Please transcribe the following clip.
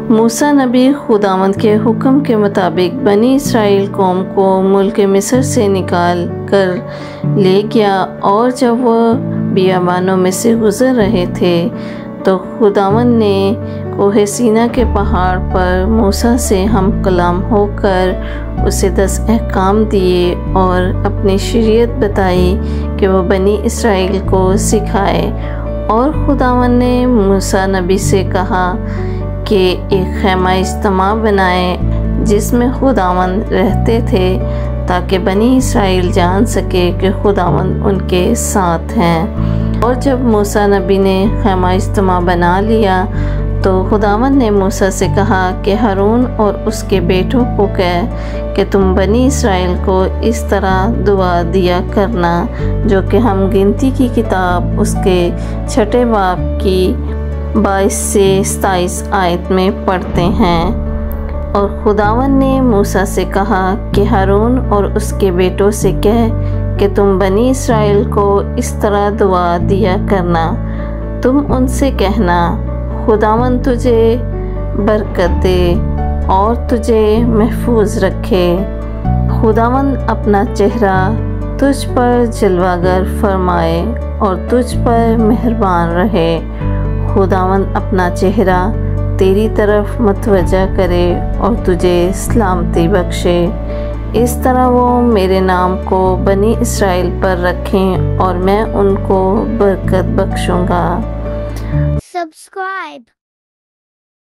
मूसा नबी खुदावंद के हुक्म के मुताबिक बनी इसराइल कौम को मुल्क मिस्र से निकाल कर ले गया, और जब वह बियाबानों में से गुज़र रहे थे तो खुदावंद ने कोहे सीना के पहाड़ पर मूसा से हम कलाम होकर उसे 10 अहकाम दिए और अपनी शरीयत बताई कि वह बनी इसराइल को सिखाए। और खुदावंद ने मूसा नबी से कहा कि एक खैमा इज्तिमा बनाए जिसमें खुदावंद रहते थे, ताकि बनी इसराइल जान सके कि खुदावंद उनके साथ हैं। और जब मूसा नबी ने खैमा इज्तिमा बना लिया तो खुदावंद ने मूसा से कहा कि हारून और उसके बेटों को कह कि तुम बनी इसराइल को इस तरह दुआ दिया करना, जो कि हम गिनती की किताब उसके 6 बाब की 22 से 27 आयत में पढ़ते हैं। और खुदावंद ने मूसा से कहा कि हारून और उसके बेटों से कह कि तुम बनी इसराइल को इस तरह दुआ दिया करना। तुम उनसे कहना, खुदावंद तुझे बरकत दे और तुझे महफूज रखे। खुदावंद अपना चेहरा तुझ पर जलवागर फरमाए और तुझ पर मेहरबान रहे। खुदावंद अपना चेहरा तेरी तरफ मतवजा करे और तुझे सलामती बख्शे। इस तरह वो मेरे नाम को बनी इसराइल पर रखें और मैं उनको बरकत बख्शूँगा। Subscribe.